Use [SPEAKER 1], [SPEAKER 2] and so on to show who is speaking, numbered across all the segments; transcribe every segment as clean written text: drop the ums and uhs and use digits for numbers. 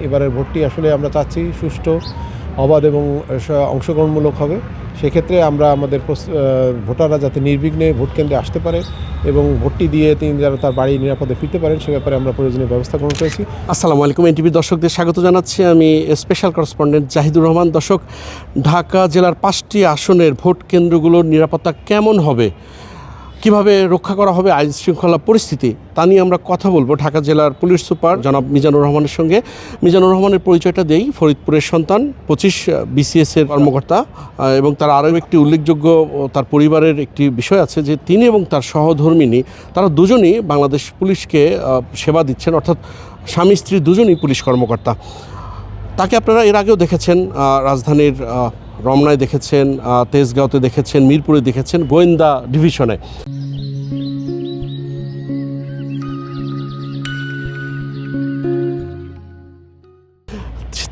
[SPEAKER 1] এবারের ভোটটি আসলে আমরা চাচ্ছি সুষ্ঠু, অবাধ এবং অংশগ্রহণমূলক হবে। সেক্ষেত্রে আমরা আমাদের ভোটাররা যাতে নির্বিঘ্নে ভোট কেন্দ্রে আসতে পারে এবং ভোটটি দিয়ে তিনি যেন তার বাড়ি নিরাপদে ফিরতে পারেন সে ব্যাপারে আমরা প্রয়োজনীয় ব্যবস্থা গ্রহণ করেছি।
[SPEAKER 2] আসসালামু আলাইকুম, এনটিভির দর্শকদের স্বাগত জানাচ্ছি। আমি স্পেশাল করেসপন্ডেন্ট জাহিদুর রহমান। দর্শক, ঢাকা জেলার 5টি আসনের ভোট কেন্দ্রগুলোর নিরাপত্তা কেমন হবে, কিভাবে রক্ষা করা হবে আইন শৃঙ্খলা পরিস্থিতি, তা নিয়ে আমরা কথা বলবো ঢাকা জেলার পুলিশ সুপার জনাব মিজানুর রহমানের সঙ্গে। মিজানুর রহমানের পরিচয়টা দেই, ফরিদপুরের সন্তান, 25 BCS-এর কর্মকর্তা এবং তার আরও একটি উল্লেখযোগ্য তার পরিবারের একটি বিষয় আছে যে তিনি এবং তার সহধর্মিণী তারা দুজনই বাংলাদেশ পুলিশকে সেবা দিচ্ছেন, অর্থাৎ স্বামী স্ত্রী দুজনই পুলিশ কর্মকর্তা। তাকে আপনারা এর আগেও দেখেছেন, রাজধানীর রমনায় দেখেছেন, তেজগাঁওতে দেখেছেন, মিরপুরে দেখেছেন, গোয়েন্দা ডিভিশনে।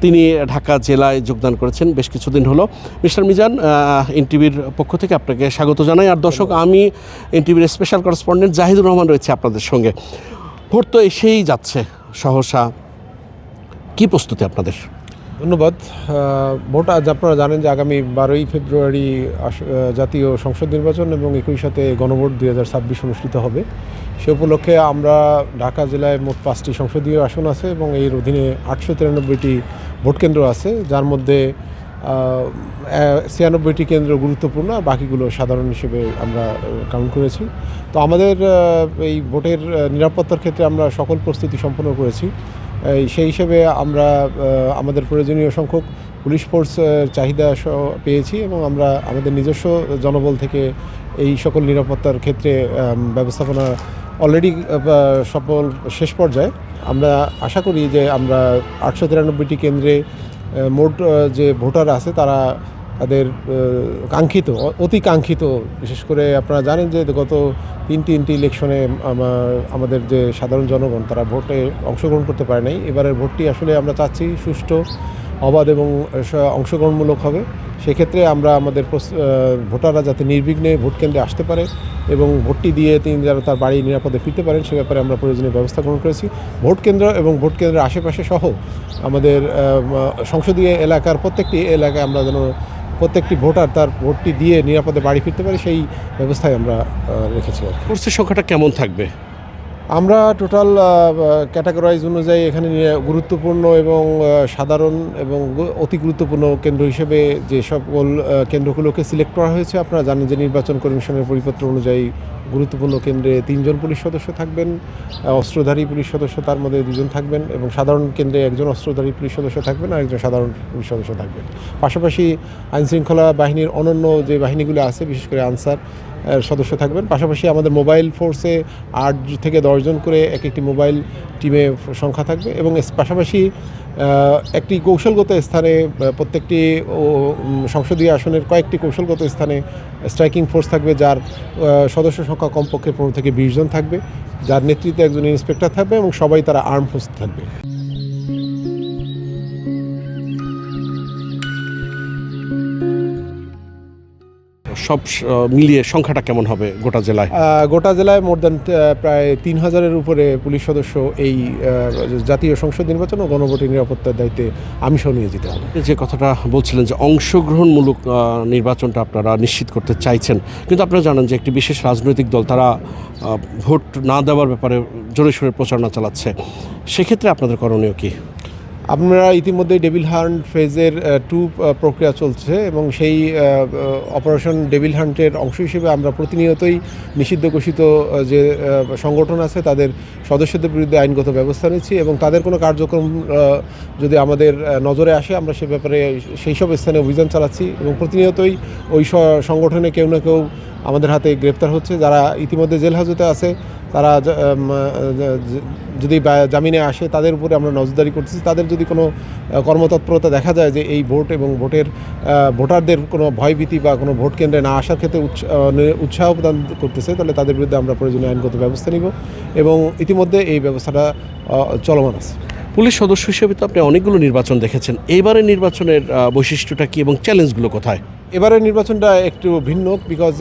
[SPEAKER 2] তিনি ঢাকা জেলায় যোগদান করেছেন বেশ কিছুদিন হলো। মিস্টার মিজান, এনটিভির পক্ষ থেকে আপনাকে স্বাগত জানাই। আর দর্শক, আমি এনটিভির স্পেশাল করেসপন্ডেন্ট জাহিদুর রহমান রয়েছে আপনাদের সঙ্গে। ভোট তো এসেই যাচ্ছে সহসা, কী প্রস্তুতি আপনাদের?
[SPEAKER 1] ধন্যবাদ। ভোট আজ আপনারা জানেন যে আগামী 12ই ফেব্রুয়ারি জাতীয় সংসদ নির্বাচন এবং একই সাথে গণভোট 2026 অনুষ্ঠিত হবে। সে উপলক্ষে আমরা ঢাকা জেলায় মোট 5টি সংসদীয় আসন আছে এবং এর অধীনে 893টি ভোট কেন্দ্র আছে, যার মধ্যে 96টি কেন্দ্র গুরুত্বপূর্ণ, বাকিগুলো সাধারণ হিসেবে আমরা কাউন্ট করেছি। তো আমাদের এই ভোটের নিরাপত্তার ক্ষেত্রে আমরা সকল প্রস্তুতি সম্পন্ন করেছি। সেই হিসেবে আমরা আমাদের প্রয়োজনীয় সংখ্যক পুলিশ ফোর্স চাহিদা পেয়েছি এবং আমরা আমাদের নিজস্ব জনবল থেকে এই সকল নিরাপত্তার ক্ষেত্রে ব্যবস্থাপনা অলরেডি সফল শেষ পর্যায়ে। আমরা আশা করি যে আমরা 893টি কেন্দ্রে মোট যে ভোটার আছে তারা তাদের কাঙ্ক্ষিত, অতি কাঙ্ক্ষিত, বিশেষ করে আপনারা জানেন যে গত তিনটি ইলেকশনে আমাদের যে সাধারণ জনগণ তারা ভোটে অংশগ্রহণ করতে পারে নাই। এবারের ভোটটি আসলে আমরা চাচ্ছি সুষ্ঠু, অবাধ এবং অংশগ্রহণমূলক হবে। সেক্ষেত্রে আমরা আমাদের ভোটাররা যাতে নির্বিঘ্নে ভোট কেন্দ্রে আসতে পারে এবং ভোটটি দিয়ে তিনি যেন তার বাড়ি নিরাপদে ফিরতে পারেন সে ব্যাপারে আমরা প্রয়োজনীয় ব্যবস্থা গ্রহণ করেছি। ভোট কেন্দ্র এবং ভোট কেন্দ্রের আশেপাশে সহ আমাদের সংসদীয় এলাকার প্রত্যেকটি এলাকায় আমরা যেন প্রত্যেকটি ভোটার তার ভোটটি দিয়ে নিরাপদে বাড়ি ফিরতে পারে সেই ব্যবস্থায় আমরা রেখেছি।
[SPEAKER 2] ফোর্সের সংখ্যাটা কেমন থাকবে?
[SPEAKER 1] আমরা টোটাল ক্যাটাগরাইজ অনুযায়ী এখানে গুরুত্বপূর্ণ এবং সাধারণ এবং অতি গুরুত্বপূর্ণ কেন্দ্র হিসেবে যে সকল কেন্দ্রগুলোকে সিলেক্ট করা হয়েছে, আপনারা জানেন যে নির্বাচন কমিশনের পরিপত্র অনুযায়ী গুরুত্বপূর্ণ কেন্দ্রে 3 জন পুলিশ সদস্য থাকবেন, অস্ত্রধারী পুলিশ সদস্য তার মধ্যে 2 জন থাকবেন এবং সাধারণ কেন্দ্রে 1 জন অস্ত্রধারী পুলিশ সদস্য থাকবেন আর 1 জন সাধারণ পুলিশ সদস্য থাকবেন। পাশাপাশি আইনশৃঙ্খলা বাহিনীর অন্যান্য যে বাহিনীগুলো আছে, বিশেষ করে আনসার সদস্য থাকবেন। পাশাপাশি আমাদের মোবাইল ফোর্সে 8 থেকে 10 জন করে একটি মোবাইল টিমে সংখ্যা থাকবে এবং পাশাপাশি একটি কৌশলগত স্থানে প্রত্যেকটি সংসদীয় আসনের কয়েকটি কৌশলগত স্থানে স্ট্রাইকিং ফোর্স থাকবে, যার সদস্য সংখ্যা কমপক্ষে 15 থেকে 20 জন থাকবে, যার নেতৃত্বে একজন ইন্সপেক্টর থাকবে এবং সবাই তারা আর্ম ফোর্স থাকবে।
[SPEAKER 2] সব মিলিয়ে সংখ্যাটা কেমন হবে গোটা জেলায়?
[SPEAKER 1] গোটা জেলায় মোর দ্যান প্রায় 3000-এর উপরে পুলিশ সদস্য এই জাতীয় সংসদ নির্বাচন ও গণভোটের নিরাপত্তার দায়িত্বে আমি সহ নিয়োজিত হব।
[SPEAKER 2] যে কথাটা বলছিলেন যে অংশগ্রহণমূলক নির্বাচনটা আপনারা নিশ্চিত করতে চাইছেন, কিন্তু আপনারা জানেন যে একটি বিশেষ রাজনৈতিক দল তারা ভোট না দেওয়ার ব্যাপারে জোরে সোরে প্রচারণা চালাচ্ছে, সেক্ষেত্রে আপনাদের করণীয় কী?
[SPEAKER 1] আমরা ইতিমধ্যে ডেভিল হান্ট ফেজের 2 প্রক্রিয়া চলছে এবং সেই অপারেশন ডেভিল হান্টের অংশ হিসেবে আমরা প্রতিনিয়তই নিষিদ্ধ ঘোষিত যে সংগঠন আছে তাদের সদস্যদের বিরুদ্ধে আইনগত ব্যবস্থা নিচ্ছি এবং তাদের কোনো কার্যক্রম যদি আমাদের নজরে আসে আমরা সে ব্যাপারে সেই সব স্থানে অভিযান চালাচ্ছি এবং প্রতিনিয়তই ওই সংগঠনে কেউ না কেউ আমাদের হাতে গ্রেপ্তার হচ্ছে। যারা ইতিমধ্যে জেল হাজতে আছে তারা যদি জামিনে আসে তাদের উপরে আমরা নজরদারি করতেছি। তাদের যদি কোনো কর্মতৎপরতা দেখা যায় যে এই ভোট এবং ভোটারদের কোনো ভয়ভীতি বা কোনো ভোট কেন্দ্রে না আসার ক্ষেত্রে উৎসাহ প্রদান করতেছে, তাহলে তাদের বিরুদ্ধে আমরা প্রয়োজনীয় আইনগত ব্যবস্থা নিব এবং ইতিমধ্যে এই ব্যবস্থাটা চলমান আছে।
[SPEAKER 2] পুলিশ সদস্য হিসেবে তো আপনি অনেকগুলো নির্বাচন দেখেছেন, এইবারের নির্বাচনের বৈশিষ্ট্যটা কী এবং চ্যালেঞ্জগুলো কোথায়?
[SPEAKER 1] এবারের নির্বাচনটা একটু ভিন্ন, বিকজ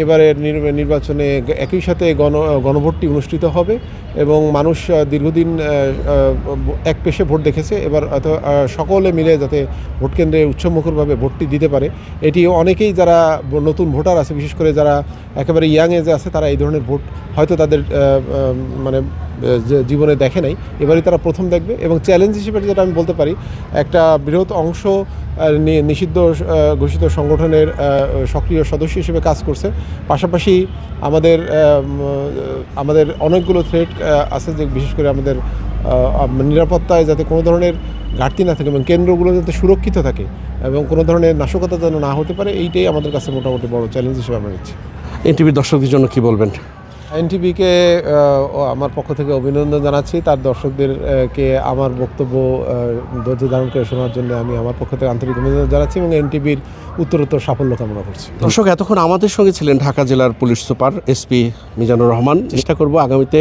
[SPEAKER 1] এবারের নির্বাচনে একই সাথে গণভোটটি অনুষ্ঠিত হবে এবং মানুষ দীর্ঘদিন এক পেশে ভোট দেখেছে। এবার সকলে মিলে যাতে ভোট কেন্দ্রে উৎসবমুখরভাবে ভোটটি দিতে পারে, এটি অনেকেই যারা নতুন ভোটার আছে, বিশেষ করে যারা একেবারে ইয়াং এজে আছে, তারা এই ধরনের ভোট হয়তো তাদের মানে জীবনে দেখে নাই, এবারই তারা প্রথম দেখবে। এবং চ্যালেঞ্জ হিসেবে যেটা আমি বলতে পারি, একটা বৃহৎ অংশ নিষিদ্ধ ঘোষিত সংগঠনের সক্রিয় সদস্য হিসেবে কাজ করছে। পাশাপাশি আমাদের অনেকগুলো থ্রেট আছে, যে বিশেষ করে আমাদের নিরাপত্তায় যাতে কোনো ধরনের ঘাটতি না থাকে এবং কেন্দ্রগুলো যাতে সুরক্ষিত থাকে এবং কোনো ধরনের নাশকতা যেন না হতে পারে, এইটাই আমাদের কাছে মোটামুটি বড় চ্যালেঞ্জ হিসেবে আমরা নিচ্ছি।
[SPEAKER 2] এনটিভির দর্শকদের জন্য কি বলবেন?
[SPEAKER 1] এনটিভিকে আমার পক্ষ থেকে অভিনন্দন জানাচ্ছি। তার দর্শকদেরকে আমার বক্তব্য ধৈর্য ধারণ করে শোনার জন্য আমি আমার পক্ষ থেকে আন্তরিক অভিনন্দন জানাচ্ছি এবং এনটিভির উত্তরোত্তর সাফল্য কামনা করছি।
[SPEAKER 2] দর্শক, এতক্ষণ আমাদের সঙ্গে ছিলেন ঢাকা জেলার police super SP Mizanur Rahman. চেষ্টা করব আগামীতে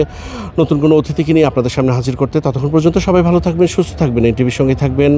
[SPEAKER 2] নতুন কোনো অতিথিকে নিয়ে আপনাদের সামনে হাজির করতে। ততক্ষণ পর্যন্ত সবাই ভালো থাকবেন, সুস্থ থাকবেন, এনটিভির সঙ্গে থাকবেন।